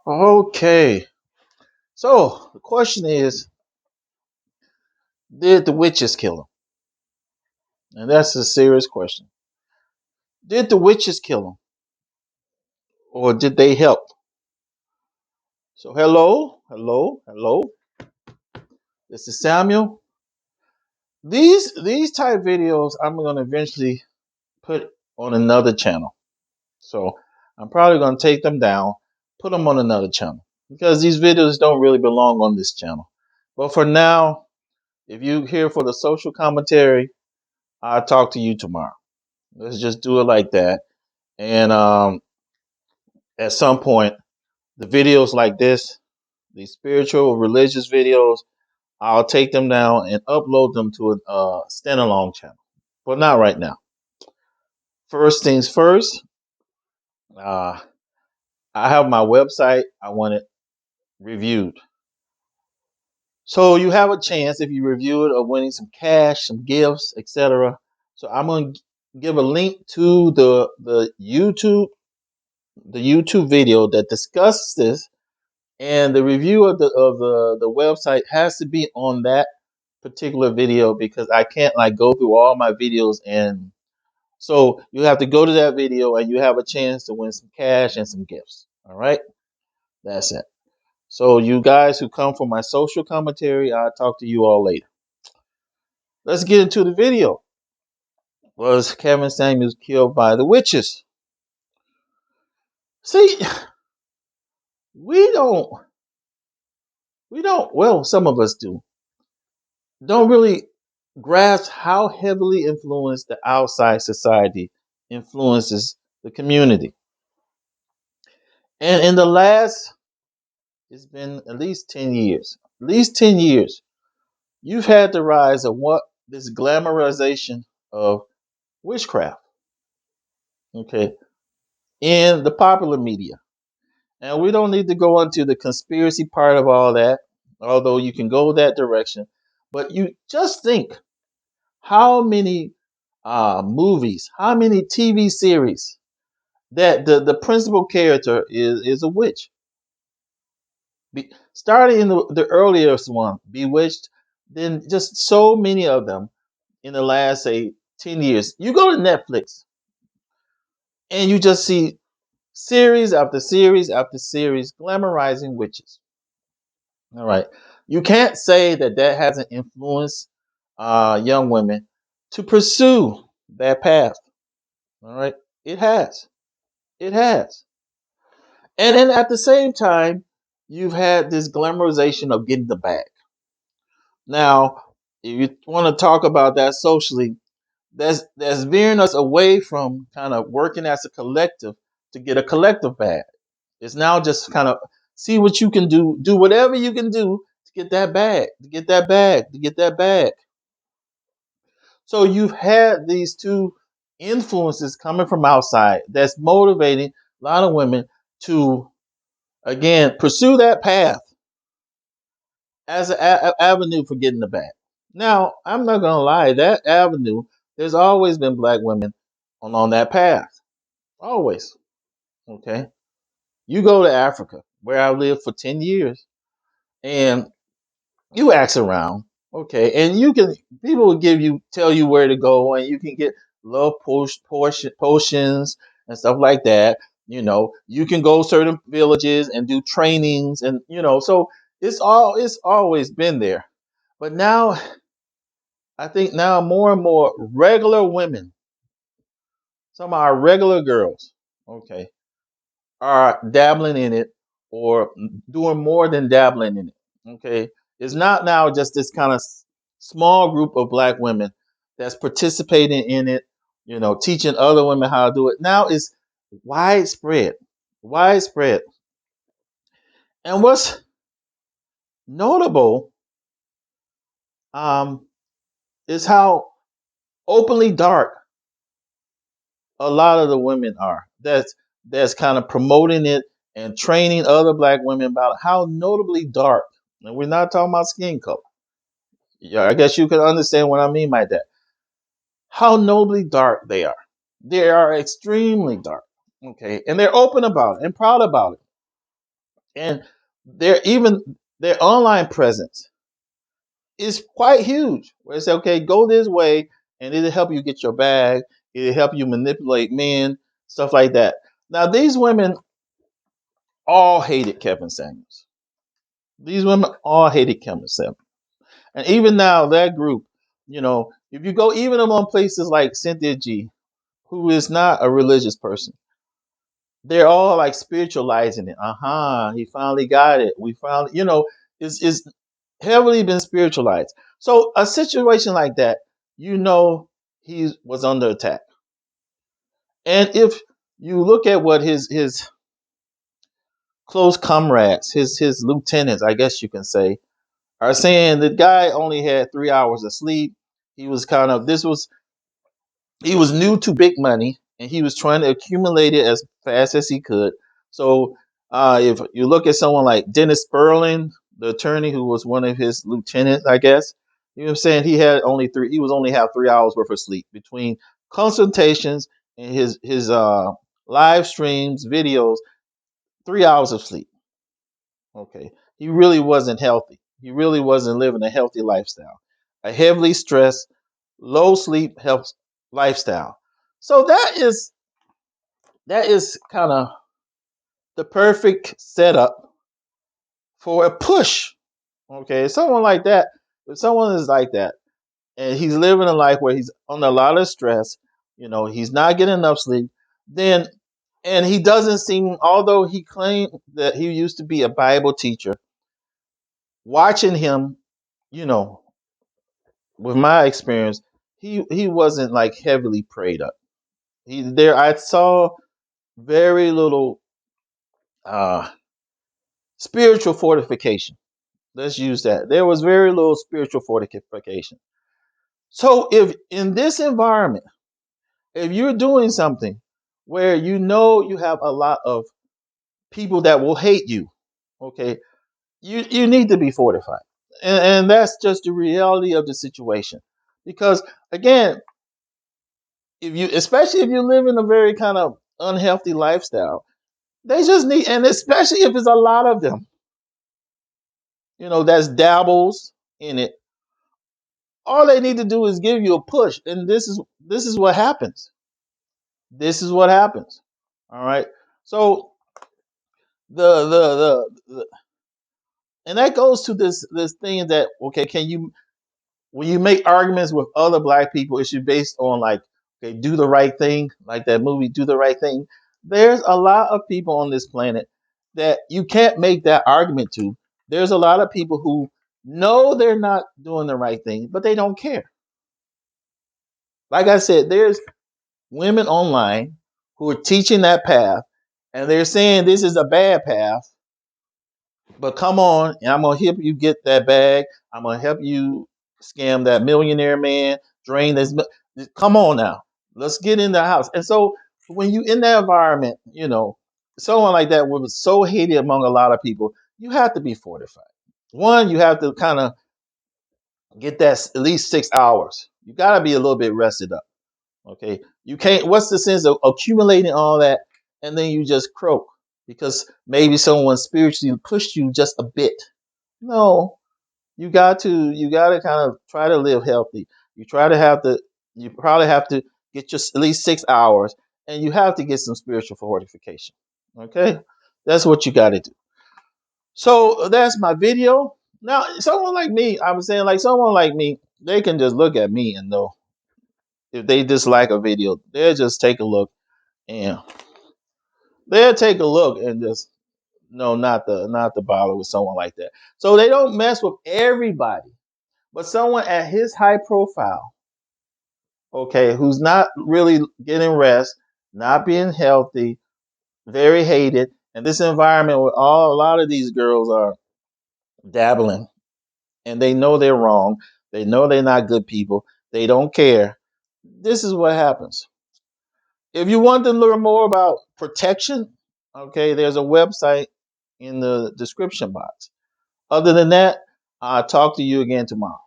Okay. So the question is, did the witches kill him? And that's a serious question. Did the witches kill him? Or did they help? So hello, hello, hello. This is Samuel. These type videos I'm gonna eventually put on another channel. So I'm probably gonna take them down, put them on another channel. Because these videos don't really belong on this channel. But for now, if you're here for the social commentary, I'll talk to you tomorrow. Let's just do it like that. And at some point, the videos like this, these spiritual, religious videos, I'll take them down and upload them to a standalone channel. But not right now. First things first, uh, I have my website. I want it reviewed. So you have a chance if you review it of winning some cash, some gifts, etc. So I'm going to give a link to the YouTube video that discusses this, and the review of the website has to be on that particular video because I can't like go through all my videos, and so you have to go to that video and you have a chance to win some cash and some gifts. All right, that's it. So you guys who come for my social commentary, I'll talk to you all later. Let's get into the video. Was Kevin Samuels killed by the witches? See, we don't well, some of us don't really grasp how heavily influenced the outside society influences the community. And in the last, it's been at least 10 years, you've had the rise of what this glamorization of witchcraft, okay, in the popular media. And we don't need to go into the conspiracy part of all that, although you can go that direction. But you just think how many movies, how many TV series that the principal character is a witch. Starting in the earliest one, Bewitched, then just so many of them in the last, say, 10 years. You go to Netflix and you just see series after series after series glamorizing witches. All right. You can't say that that hasn't influenced young women to pursue that path. All right. It has. It has. And then at the same time, you've had this glamorization of getting the bag. Now, if you want to talk about that socially, that's veering us away from kind of working as a collective to get a collective bag. It's now just kind of see what you can do whatever you can do to get that bag, to get that bag, to get that bag. So you've had these two influences coming from outside that's motivating a lot of women to again pursue that path as an avenue for getting the bag. Now, I'm not gonna lie, that avenue, there's always been black women on that path. Always. Okay. You go to Africa, where I lived for 10 years, and you ask around, okay, and you can people will tell you where to go, and you can get love potions and stuff like that. You can go certain villages and do trainings, and so it's always been there. But now I think now more and more regular women, some of our regular girls, okay, are dabbling in it or doing more than dabbling in it. Okay, it's not now just this kind of small group of black women that's participating in it, teaching other women how to do it. Now it's widespread, widespread. And what's notable um, is how openly dark a lot of the women are. That's kind of promoting it and training other black women about how notably dark. And we're not talking about skin color. Yeah, I guess you can understand what I mean by that. How nobly dark they are. They are extremely dark. Okay. And they're open about it and proud about it. And their online presence is quite huge. Where it's okay, go this way, and it'll help you get your bag. It'll help you manipulate men, stuff like that. Now, these women all hated Kevin Samuels. These women all hated Kevin Samuels. And even now, that group, if you go even among places like Cynthia G, who is not a religious person, they're all like spiritualizing it. He finally got it. We finally, is heavily been spiritualized. So a situation like that, he was under attack. And if you look at what his close comrades, his lieutenants, I guess you can say, are saying, the guy only had 3 hours of sleep. He was kind of this was he was new to big money, and he was trying to accumulate it as fast as he could. So if you look at someone like Dennis Sperling, the attorney who was one of his lieutenants, I guess, he was only have 3 hours worth of sleep between consultations and his live streams, videos. 3 hours of sleep. Okay, he really wasn't healthy. He really wasn't living a healthy lifestyle. A heavily stressed, low sleep health lifestyle. So that is kind of the perfect setup for a push. Okay, someone like that. If someone is like that, and he's living a life where he's under a lot of stress, he's not getting enough sleep, then and he doesn't seem, although he claimed that he used to be a Bible teacher, watching him, you know, with my experience, he wasn't like heavily prayed up. I saw very little uh spiritual fortification. Let's use that. There was very little spiritual fortification. So if in this environment, if you're doing something where you have a lot of people that will hate you, okay, you need to be fortified. And that's just the reality of the situation. Because again, especially if you live in a very kind of unhealthy lifestyle, they just need, and especially if there's a lot of them, that's dabbles in it. All they need to do is give you a push, and this is what happens. This is what happens. All right. So the and that goes to this thing that, okay, can you, when you make arguments with other black people, it should be based on like, okay, do the right thing, like that movie, Do the Right Thing. There's a lot of people on this planet that you can't make that argument to. There's a lot of people who know they're not doing the right thing, but they don't care. Like I said, there's women online who are teaching that path, and they're saying this is a bad path, but come on, and I'm gonna help you get that bag. I'm gonna help you scam that millionaire man, drain this. Come on now, let's get in the house. And so when you in that environment, someone like that was so hated among a lot of people. You have to be fortified. One, you have to kind of get that at least 6 hours. You got to be a little bit rested up. Okay, you can't. What's the sense of accumulating all that and then you just croak because maybe someone spiritually pushed you just a bit? No, you got to kind of try to live healthy. You probably have to get just at least 6 hours, and you have to get some spiritual fortification. Okay, that's what you got to do. So that's my video. Now, someone like me, I was saying, like someone like me, they can just look at me and know if they dislike a video. They'll just take a look, and they'll take a look and just no, not to bother with someone like that. So they don't mess with everybody. But someone at his high profile, okay, who's not really getting rest, not being healthy, very hated, and this environment where a lot of these girls are dabbling, and they know they're wrong, they know they're not good people, they don't care. This is what happens. If you want to learn more about protection, okay, there's a website in the description box. Other than that, I'll talk to you again tomorrow.